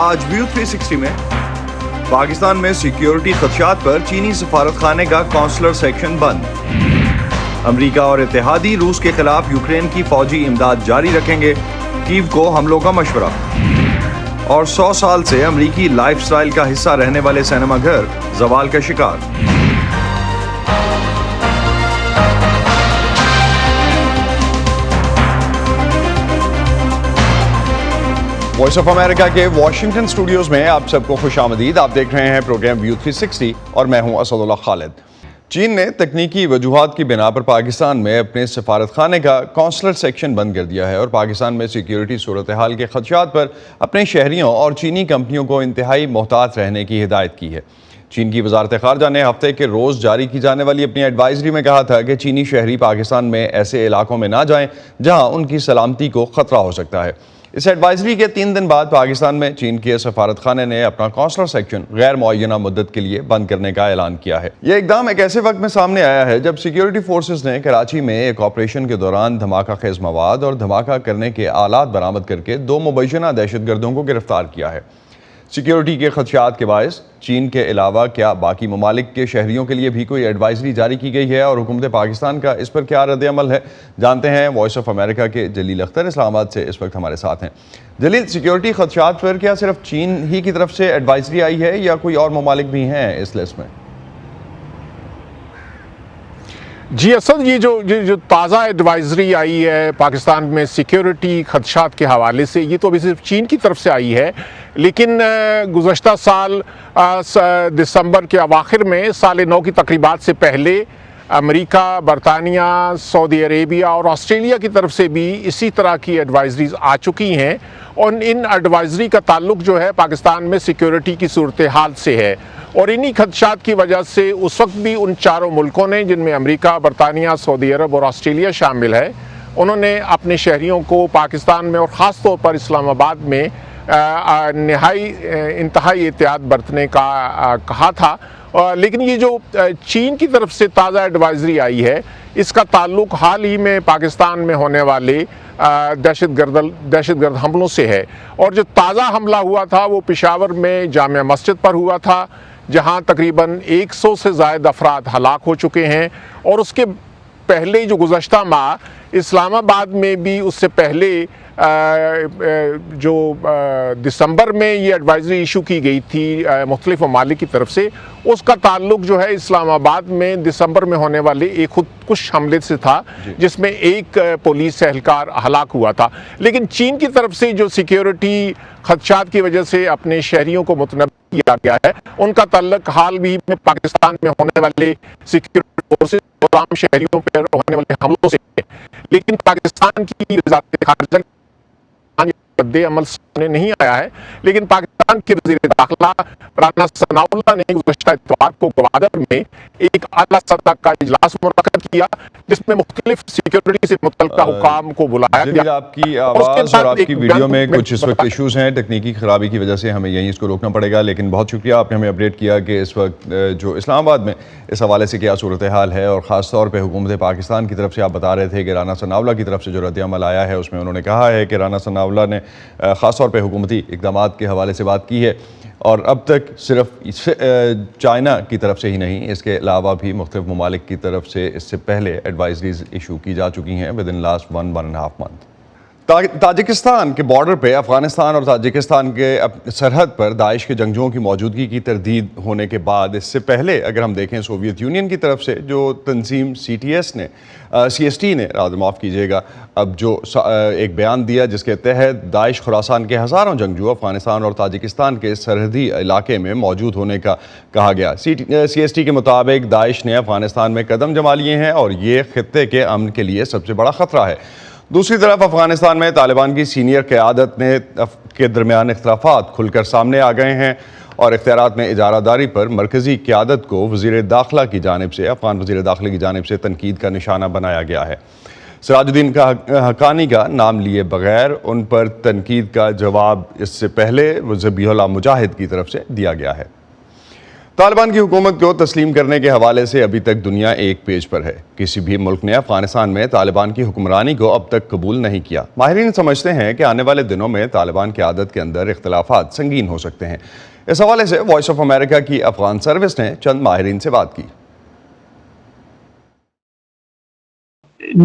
آج ویو 360 میں پاکستان میں سیکیورٹی خدشات پر چینی سفارت خانے کا کونسلر سیکشن بند۔ امریکہ اور اتحادی روس کے خلاف یوکرین کی فوجی امداد جاری رکھیں گے، کیو کو حملوں کا مشورہ۔ اور 100 سال سے امریکی لائف سٹائل کا حصہ رہنے والے سینما گھر زوال کا شکار۔ وائس آف امریکہ کے واشنگٹن اسٹوڈیوز میں آپ سب کو خوش آمدید۔ آپ دیکھ رہے ہیں پروگرام ویو 360 اور میں ہوں اسد اللہ خالد۔ چین نے تکنیکی وجوہات کی بنا پر پاکستان میں اپنے سفارت خانے کا کونسلر سیکشن بند کر دیا ہے اور پاکستان میں سیکیورٹی صورتحال کے خدشات پر اپنے شہریوں اور چینی کمپنیوں کو انتہائی محتاط رہنے کی ہدایت کی ہے۔ چین کی وزارت خارجہ نے ہفتے کے روز جاری کی جانے والی اپنی ایڈوائزری میں کہا تھا کہ چینی شہری پاکستان میں ایسے علاقوں میں نہ جائیں جہاں ان کی سلامتی کو خطرہ ہو سکتا ہے۔ اس ایڈوائزری کے 3 دن بعد پاکستان میں چین کے سفارت خانے نے اپنا کونسلر سیکشن غیر معینہ مدت کے لیے بند کرنے کا اعلان کیا ہے۔ یہ اقدام ایک ایسے وقت میں سامنے آیا ہے جب سیکیورٹی فورسز نے کراچی میں ایک آپریشن کے دوران دھماکہ خیز مواد اور دھماکہ کرنے کے آلات برآمد کر کے 2 مبینہ دہشت گردوں کو گرفتار کیا ہے۔ سیکیورٹی کے خدشات کے باعث چین کے علاوہ کیا باقی ممالک کے شہریوں کے لیے بھی کوئی ایڈوائزری جاری کی گئی ہے اور حکومت پاکستان کا اس پر کیا رد عمل ہے، جانتے ہیں وائس آف امریکہ کے جلیل اختر اسلام آباد سے اس وقت ہمارے ساتھ ہیں۔ جلیل، سیکیورٹی خدشات پر کیا صرف چین ہی کی طرف سے ایڈوائزری آئی ہے یا کوئی اور ممالک بھی ہیں اس لسٹ میں؟ جی اسد، یہ جو تازہ ایڈوائزری آئی ہے پاکستان میں سیکیورٹی خدشات کے حوالے سے، یہ تو ابھی صرف چین کی طرف سے آئی ہے، لیکن گزشتہ سال دسمبر کے اواخر میں سال نو کی تقریبات سے پہلے امریکہ، برطانیہ، سعودی عربیہ اور آسٹریلیا کی طرف سے بھی اسی طرح کی ایڈوائزریز آ چکی ہیں، اور ان ایڈوائزری کا تعلق جو ہے پاکستان میں سیکیورٹی کی صورتحال سے ہے۔ اور انہی خدشات کی وجہ سے اس وقت بھی ان 4 ملکوں نے، جن میں امریکہ، برطانیہ، سعودی عرب اور آسٹریلیا شامل ہے، انہوں نے اپنے شہریوں کو پاکستان میں اور خاص طور پر اسلام آباد میں انتہائی احتیاط برتنے کا کہا تھا۔ لیکن یہ جو چین کی طرف سے تازہ ایڈوائزری آئی ہے، اس کا تعلق حال ہی میں پاکستان میں ہونے والے دہشت گرد حملوں سے ہے۔ اور جو تازہ حملہ ہوا تھا وہ پشاور میں جامع مسجد پر ہوا تھا، جہاں تقریباً 100 سے زائد افراد ہلاک ہو چکے ہیں۔ اور اس کے پہلے جو گزشتہ ماہ اسلام آباد میں بھی اس سے پہلے جو دسمبر میں یہ ایڈوائزری ایشو کی گئی تھی مختلف ممالک کی طرف سے، اس کا تعلق جو ہے اسلام آباد میں دسمبر میں ہونے والے ایک خودکش حملے سے تھا، جس میں ایک پولیس اہلکار ہلاک ہوا تھا۔ لیکن چین کی طرف سے جو سیکیورٹی خدشات کی وجہ سے اپنے شہریوں کو متنبہ کیا گیا ہے، ان کا تعلق حال بھی میں پاکستان میں ہونے والے سیکیورٹی فورسز اور عام شہریوں پر ہونے والے حملوں سے ہے۔ لیکن پاکستان کی وزارت خارجہ رد عمل سامنے نہیں آیا ہے، لیکن پاکستان کے وزیر داخلہ رانا ثناء اللہ نے گزشتہ اتوار کو گوادر میں ایک اعلیٰ سطح کا اجلاس منعقد کیا، جس میں مختلف سیکیورٹی سے متعلقہ حکام کو بلایا گیا۔ آپ کی آواز اور آپ کی ویڈیو میں کچھ اس وقت ایشوز ہیں، تکنیکی خرابی کی وجہ سے ہمیں یہیں اس کو روکنا پڑے گا، لیکن بہت شکریہ آپ نے ہمیں اپڈیٹ کیا کہ اس وقت جو اسلام آباد میں اس حوالے سے کیا صورتحال ہے، اور خاص طور پہ حکومت پاکستان کی طرف سے آپ بتا رہے تھے کہ رانا ثناء اللہ کی طرف سے جو رد عمل آیا ہے اس میں انہوں نے کہا ہے کہ رانا ثناء اللہ نے خاص طور پہ حکومتی اقدامات کے حوالے سے بات کی ہے، اور اب تک صرف چائنا کی طرف سے ہی نہیں، اس کے علاوہ بھی مختلف ممالک کی طرف سے اس سے پہلے ایڈوائزریز ایشو کی جا چکی ہیں with in last 1.5 month۔ Tajikistan کے بارڈر پہ افغانستان اور تاجکستان کے سرحد پر داعش کے جنگجوؤں کی موجودگی کی تردید ہونے کے بعد، اس سے پہلے اگر ہم دیکھیں سوویت یونین کی طرف سے جو تنظیم CST نے معاف کیجیے گا، اب جو ایک بیان دیا جس کے تحت داعش خراسان کے ہزاروں جنگجو افغانستان اور تاجکستان کے سرحدی علاقے میں موجود ہونے کا کہا گیا۔ CST کے مطابق داعش نے افغانستان میں قدم جما لیے ہیں اور یہ خطے کے امن کے لیے سب سے بڑا خطرہ ہے۔ دوسری طرف افغانستان میں طالبان کی سینئر قیادت کے درمیان اختلافات کھل کر سامنے آ گئے ہیں، اور اختیارات میں اجارہ داری پر مرکزی قیادت کو افغان وزیر داخلہ کی جانب سے تنقید کا نشانہ بنایا گیا ہے۔ سراج الدین حقانی کا نام لیے بغیر ان پر تنقید کا جواب اس سے پہلے ذبیح اللہ مجاہد کی طرف سے دیا گیا ہے۔ طالبان کی حکومت کو تسلیم کرنے کے حوالے سے ابھی تک دنیا ایک پیج پر ہے۔ کسی بھی ملک نے افغانستان میں طالبان کی حکمرانی کو اب تک قبول نہیں کیا۔ ماہرین سمجھتے ہیں کہ آنے والے دنوں میں طالبان کی قیادت کے اندر اختلافات سنگین ہو سکتے ہیں۔ اس حوالے سے وائس آف امریکہ کی افغان سروس نے چند ماہرین سے بات کی۔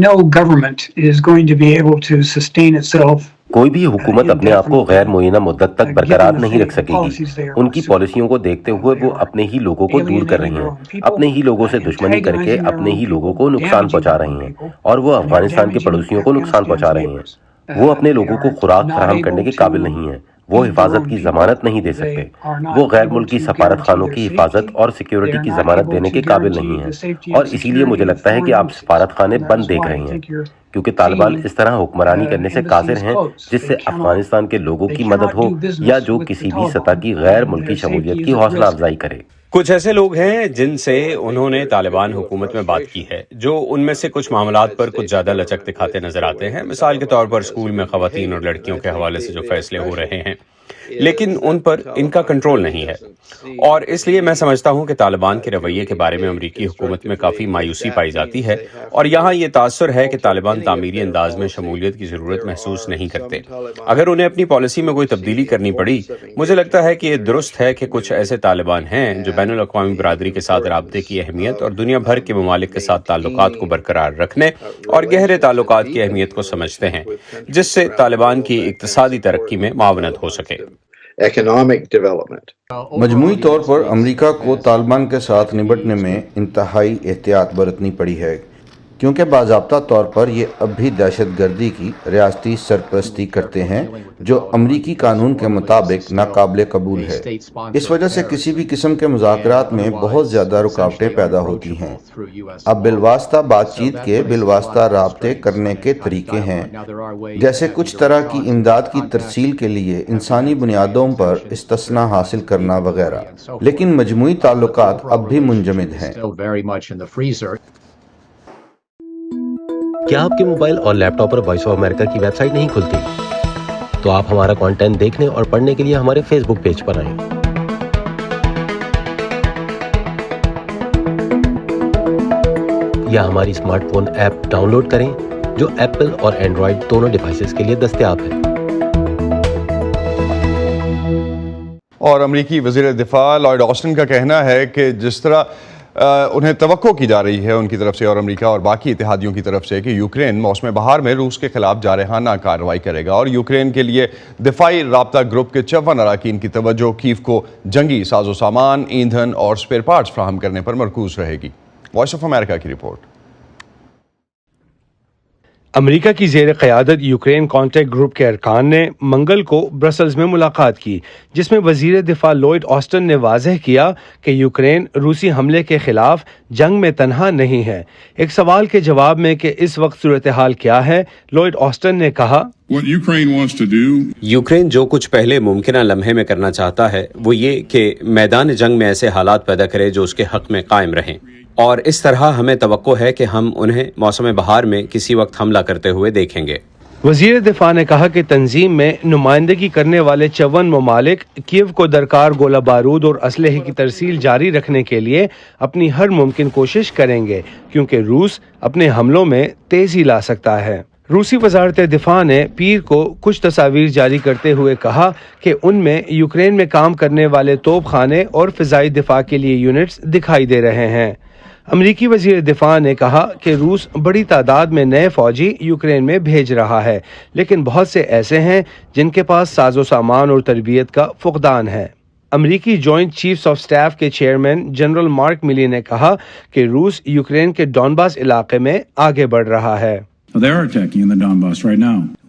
No government is going to be able to sustain itself. کوئی بھی حکومت اپنے آپ کو غیر معینہ مدت تک برقرار نہیں رکھ سکے گی۔ ان کی پالیسیوں کو دیکھتے ہوئے وہ اپنے ہی لوگوں کو دور کر رہی ہیں، اپنے ہی لوگوں سے دشمنی کر کے اپنے ہی لوگوں کو نقصان پہنچا رہی ہیں، اور وہ افغانستان کے پڑوسیوں کو نقصان پہنچا رہی ہیں۔ وہ اپنے لوگوں کو خوراک فراہم کرنے کے قابل نہیں ہیں، وہ حفاظت کی ضمانت نہیں دے سکتے، وہ غیر ملکی سفارت خانوں کی حفاظت اور سیکیورٹی کی ضمانت دینے کے قابل نہیں ہیں، اور اسی لیے مجھے لگتا ہے کہ آپ سفارت خانے بند دیکھ رہے ہیں، کیونکہ طالبان اس طرح حکمرانی کرنے سے قاصر ہیں جس سے افغانستان کے لوگوں کی مدد ہو یا جو کسی بھی سطح کی غیر ملکی شمولیت کی حوصلہ افزائی کرے۔ کچھ ایسے لوگ ہیں جن سے انہوں نے طالبان حکومت میں بات کی ہے، جو ان میں سے کچھ معاملات پر کچھ زیادہ لچک دکھاتے نظر آتے ہیں، مثال کے طور پر اسکول میں خواتین اور لڑکیوں کے حوالے سے جو فیصلے ہو رہے ہیں، لیکن ان پر ان کا کنٹرول نہیں ہے، اور اس لیے میں سمجھتا ہوں کہ طالبان کے رویے کے بارے میں امریکی حکومت میں کافی مایوسی پائی جاتی ہے، اور یہاں یہ تاثر ہے کہ طالبان تعمیری انداز میں شمولیت کی ضرورت محسوس نہیں کرتے۔ اگر انہیں اپنی پالیسی میں کوئی تبدیلی کرنی پڑی، مجھے لگتا ہے کہ یہ درست ہے کہ کچھ ایسے طالبان ہیں جو بین الاقوامی برادری کے ساتھ رابطے کی اہمیت اور دنیا بھر کے ممالک کے ساتھ تعلقات کو برقرار رکھنے اور گہرے تعلقات کی اہمیت کو سمجھتے ہیں، جس سے طالبان کی اقتصادی ترقی میں معاونت ہو سکے۔ مجموعی طور پر امریکہ کو طالبان کے ساتھ نمٹنے میں انتہائی احتیاط برتنی پڑی ہے، کیونکہ باضابطہ طور پر یہ اب بھی دہشت گردی کی ریاستی سرپرستی کرتے ہیں، جو امریکی قانون کے مطابق ناقابل قبول ہے۔ اس وجہ سے کسی بھی قسم کے مذاکرات میں بہت زیادہ رکاوٹیں پیدا ہوتی ہیں۔ اب بالواسطہ بات چیت کے بالواسطہ رابطے کرنے کے طریقے ہیں، جیسے کچھ طرح کی امداد کی ترسیل کے لیے انسانی بنیادوں پر استثناء حاصل کرنا وغیرہ، لیکن مجموعی تعلقات اب بھی منجمد ہیں۔ کیا آپ کے موبائل اور لیپ ٹاپ پر وائس آف امریکہ کی ویب سائٹ نہیں کھلتی؟ تو آپ ہمارا کانٹینٹ دیکھنے اور پڑھنے کے لیے ہمارے فیس بک پیج پر آئیں۔ یا ہماری smart phone app download کریں جو ایپل اور اینڈرائیڈ دونوں ڈیوائسز کے لیے دستیاب ہے۔ اور امریکی وزیر دفاع لائیڈ آسٹن کا کہنا ہے کہ جس طرح انہیں توقع کی جا رہی ہے ان کی طرف سے اور امریکہ اور باقی اتحادیوں کی طرف سے کہ یوکرین موسم بہار میں روس کے خلاف جارحانہ کارروائی کرے گا، اور یوکرین کے لیے دفاعی رابطہ گروپ کے 54 اراکین کی توجہ کیف کو جنگی ساز و سامان، ایندھن اور اسپیئر پارٹس فراہم کرنے پر مرکوز رہے گی۔ وائس آف امریکہ کی رپورٹ۔ امریکہ کی زیر قیادت یوکرین کانٹیکٹ گروپ کے ارکان نے منگل کو برسلز میں ملاقات کی، جس میں وزیر دفاع لوئڈ آسٹن نے واضح کیا کہ یوکرین روسی حملے کے خلاف جنگ میں تنہا نہیں ہے۔ ایک سوال کے جواب میں کہ اس وقت صورتحال کیا ہے، لوئڈ آسٹن نے کہا، یوکرین جو کچھ پہلے ممکنہ لمحے میں کرنا چاہتا ہے وہ یہ کہ میدان جنگ میں ایسے حالات پیدا کرے جو اس کے حق میں قائم رہیں، اور اس طرح ہمیں توقع ہے کہ ہم انہیں موسم بہار میں کسی وقت حملہ کرتے ہوئے دیکھیں گے۔ وزیر دفاع نے کہا کہ تنظیم میں نمائندگی کرنے والے 54 ممالک کیو کو درکار گولہ بارود اور اسلحے کی ترسیل جاری رکھنے کے لیے اپنی ہر ممکن کوشش کریں گے، کیونکہ روس اپنے حملوں میں تیزی لا سکتا ہے۔ روسی وزارت دفاع نے پیر کو کچھ تصاویر جاری کرتے ہوئے کہا کہ ان میں یوکرین میں کام کرنے والے توپ خانے اور فضائی دفاع کے لیے یونٹس دکھائی دے رہے ہیں۔ امریکی وزیر دفاع نے کہا کہ روس بڑی تعداد میں نئے فوجی یوکرین میں بھیج رہا ہے، لیکن بہت سے ایسے ہیں جن کے پاس ساز و سامان اور تربیت کا فقدان ہے۔ امریکی جوائنٹ چیفز آف سٹاف کے چیئرمین جنرل مارک ملی نے کہا کہ روس یوکرین کے ڈونباس علاقے میں آگے بڑھ رہا ہے۔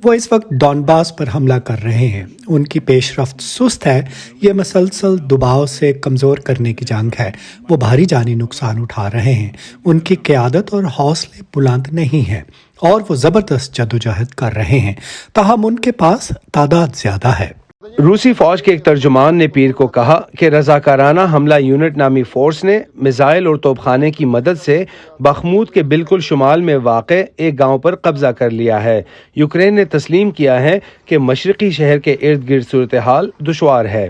وہ اس وقت ڈونباس پر حملہ کر رہے ہیں، ان کی پیش رفت سست ہے، یہ مسلسل دباؤ سے کمزور کرنے کی جنگ ہے، وہ بھاری جانی نقصان اٹھا رہے ہیں، ان کی قیادت اور حوصلے بلند نہیں ہیں اور وہ زبردست جدوجہد کر رہے ہیں، تاہم ان کے پاس تعداد زیادہ ہے۔ روسی فوج کے ایک ترجمان نے پیر کو کہا کہ رضاکارانہ حملہ یونٹ نامی فورس نے میزائل اور توپ خانے کی مدد سے بخمود کے بالکل شمال میں واقع ایک گاؤں پر قبضہ کر لیا ہے۔ یوکرین نے تسلیم کیا ہے کہ مشرقی شہر کے ارد گرد صورتحال دشوار ہے۔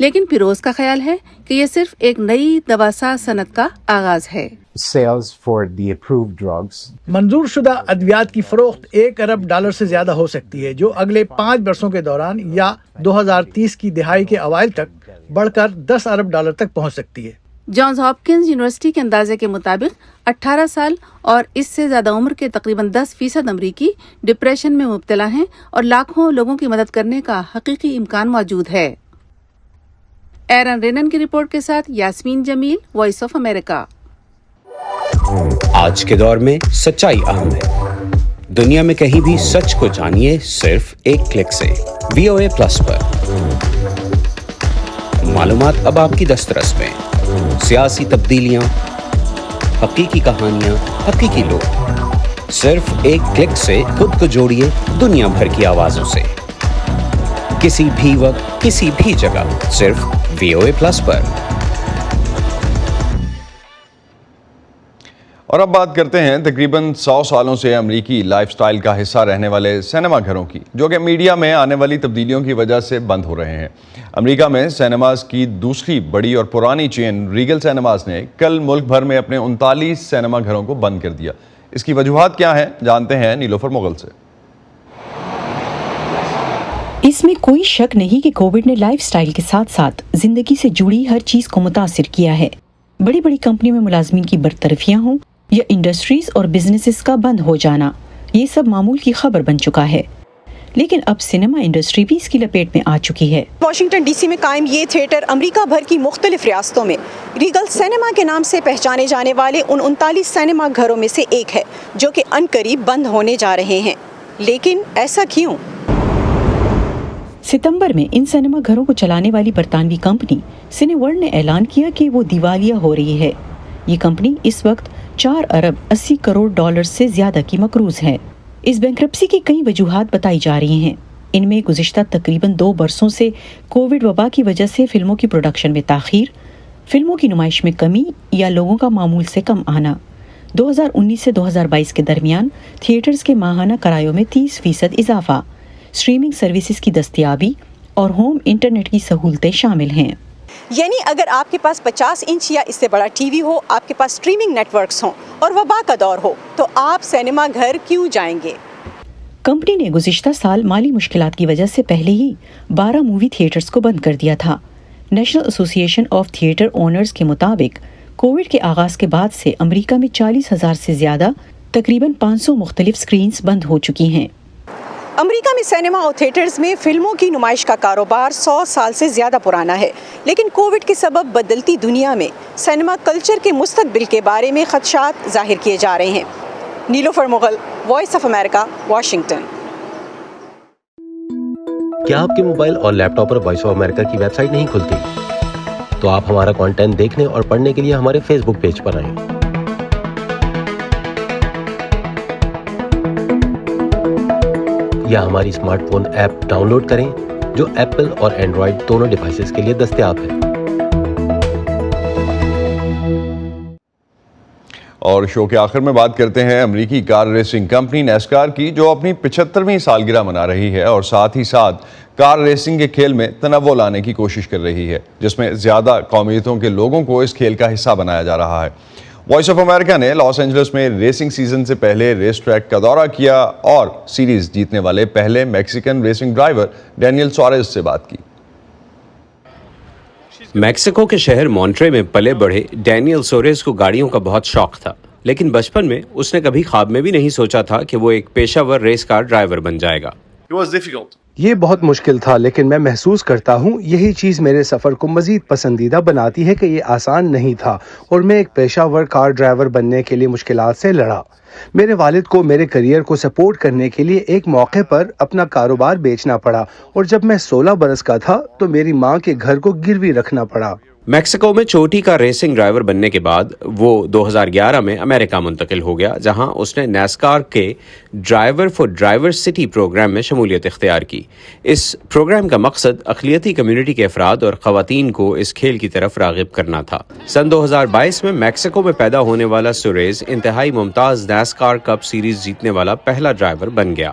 لیکن پیروز کا خیال ہے کہ یہ صرف ایک نئی دواساز صنعت کا آغاز ہے۔ Sales for the approved drugs. منظور شدہ ادویات کی فروخت $1 ارب سے زیادہ ہو سکتی ہے، جو اگلے 5 برسوں کے دوران یا 2030 کی دہائی کے اوائل تک بڑھ کر $10 ارب تک پہنچ سکتی ہے۔ جانز ہاپکنز یونیورسٹی کے اندازے کے مطابق 18 سال اور اس سے زیادہ عمر کے تقریباً 10% امریکی ڈپریشن میں مبتلا ہیں اور لاکھوں لوگوں کی مدد کرنے کا حقیقی امکان موجود ہے۔ ایرن رینن کی رپورٹ کے ساتھ یاسمین جمیل، وائس آف امریکہ۔ آج کے دور میں سچائی اہم ہے۔ دنیا میں کہیں بھی سچ کو جانیے صرف ایک کلک سے۔ VOA پلس پر معلومات اب آپ کی دسترس میں، سیاسی تبدیلیاں، حقیقی کہانیاں، حقیقی لوگ، صرف ایک کلک سے خود کو جوڑیے دنیا بھر کی آوازوں سے، کسی بھی وقت کسی بھی جگہ، صرف VOA پلس پر۔ اور اب بات کرتے ہیں تقریباً 100 سالوں سے امریکی لائف سٹائل کا حصہ رہنے والے سینما گھروں کی، جو کہ میڈیا میں آنے والی تبدیلیوں کی وجہ سے بند ہو رہے ہیں۔ امریکہ میں سینماز کی دوسری بڑی اور پرانی چین ریگل سینماز نے کل ملک بھر میں اپنے 39 سینما گھروں کو بند کر دیا۔ اس کی وجوہات کیا ہیں، جانتے ہیں نیلوفر مغل سے۔ اس میں کوئی شک نہیں کہ کووڈ نے لائف سٹائل کے ساتھ ساتھ زندگی سے جڑی ہر چیز کو متاثر کیا ہے۔ بڑی بڑی کمپنیوں میں ملازمین کی برطرفیاں ہوں یا انڈسٹریز اور بزنسز کا بند ہو جانا، یہ سب معمول کی خبر بن چکا ہے، لیکن اب سینما انڈسٹری بھی اس کی لپیٹ میں آ چکی ہے۔ واشنگٹن ڈی سی میں قائم یہ تھیٹر امریکہ بھر کی مختلف ریاستوں میں ریگل سینما کے نام سے پہچانے جانے والے ان 39 سینما گھروں میں سے ایک ہے، جو کہ عنقریب بند ہونے جا رہے ہیں۔ لیکن ایسا کیوں؟ ستمبر میں ان سینما گھروں کو چلانے والی برطانوی کمپنی سینے ورلڈ نے اعلان کیا کہ وہ دیوالیہ ہو رہی ہے۔ یہ کمپنی اس وقت $4 ارب 80 کروڑ سے زیادہ کی مقروض ہے۔ اس بینکرپسی کی کئی وجوہات بتائی جا رہی ہیں۔ ان میں گزشتہ تقریباً 2 برسوں سے کووڈ وبا کی وجہ سے فلموں کی پروڈکشن میں تاخیر، فلموں کی نمائش میں کمی یا لوگوں کا معمول سے کم آنا۔ 2019 سے 2022 کے درمیان تھیٹرز کے ماہانہ کرایوں میں 30% اضافہ، اسٹریمنگ سروسز کی دستیابی اور ہوم انٹرنیٹ کی سہولتیں شامل ہیں۔ یعنی اگر آپ کے پاس 50 انچ یا اس سے بڑا ٹی وی ہو، آپ کے پاس اسٹریمنگ نیٹ ورکس ہوں اور وبا کا دور ہو، تو آپ سینما گھر کیوں جائیں گے؟ کمپنی نے گزشتہ سال مالی مشکلات کی وجہ سے پہلے ہی 12 مووی تھیٹرز کو بند کر دیا تھا۔ نیشنل ایسوسی ایشن آف تھیٹر اونرز کے مطابق کووڈ کے آغاز کے بعد سے امریکہ میں 40,000 سے زیادہ تقریباً 500 مختلف سکرینز بند ہو چکی ہیں۔ امریکہ میں سینما اور تھیٹرز میں فلموں کی نمائش کا کاروبار 100 سال سے زیادہ پرانا ہے، لیکن کووڈ کے سبب بدلتی دنیا میں سینما کلچر کے مستقبل کے بارے میں خدشات ظاہر کیے جا رہے ہیں۔ Nilofar Mughal, voice of America, Washington. کیا آپ کے موبائل اور لیپ ٹاپ پر وائس آف امریکہ کی ویب سائٹ نہیں کھلتی؟ تو آپ ہمارا کانٹینٹ دیکھنے اور پڑھنے کے لیے ہمارے فیس بک پیج پر آئیں۔ یا ہماری smart phone app download کریں، جو ایپل اور اینڈرائیڈ دونوں ڈیوائسز کے لیے دستیاب ہے۔ اور شو کے آخر میں بات کرتے ہیں امریکی کار ریسنگ کمپنی نیسکار کی، جو اپنی 75ویں سالگرہ منا رہی ہے اور ساتھ ہی ساتھ کار ریسنگ کے کھیل میں تنوع لانے کی کوشش کر رہی ہے، جس میں زیادہ قومیتوں کے لوگوں کو اس کھیل کا حصہ بنایا جا رہا ہے۔ وائس آف امریکہ نے لاس اینجلس میں ریسنگ سیزن سے پہلے ریس ٹریک کا دورہ کیا اور سیریز جیتنے والے پہلے میکسیکن ریسنگ ڈرائیور ڈینیل سوارز سے بات کی۔ میکسیکو کے شہر مونٹرے میں پلے بڑھے ڈینیل سوریز کو گاڑیوں کا بہت شوق تھا، لیکن بچپن میں اس نے کبھی خواب میں بھی نہیں سوچا تھا کہ وہ ایک پیشہ ور ریس کار ڈرائیور بن جائے گا۔ یہ بہت مشکل تھا، لیکن میں محسوس کرتا ہوں یہی چیز میرے سفر کو مزید پسندیدہ بناتی ہے کہ یہ آسان نہیں تھا اور میں ایک پیشہ ور کار ڈرائیور بننے کے لیے مشکلات سے لڑا۔ میرے والد کو میرے کیریئر کو سپورٹ کرنے کے لیے ایک موقع پر اپنا کاروبار بیچنا پڑا، اور جب میں 16 برس کا تھا تو میری ماں کے گھر کو گروی رکھنا پڑا۔ میکسیکو میں چوٹی کا ریسنگ ڈرائیور بننے کے بعد وہ 2011 میں امریکہ منتقل ہو گیا، جہاں اس نے نیسکار کے drive for diversity program میں شمولیت اختیار کی۔ اس پروگرام کا مقصد اقلیتی کمیونٹی کے افراد اور خواتین کو اس کھیل کی طرف راغب کرنا تھا۔ سن 2022 میں میکسیکو میں پیدا ہونے والا سوریز انتہائی ممتاز نیسکار کپ سیریز جیتنے والا پہلا ڈرائیور بن گیا۔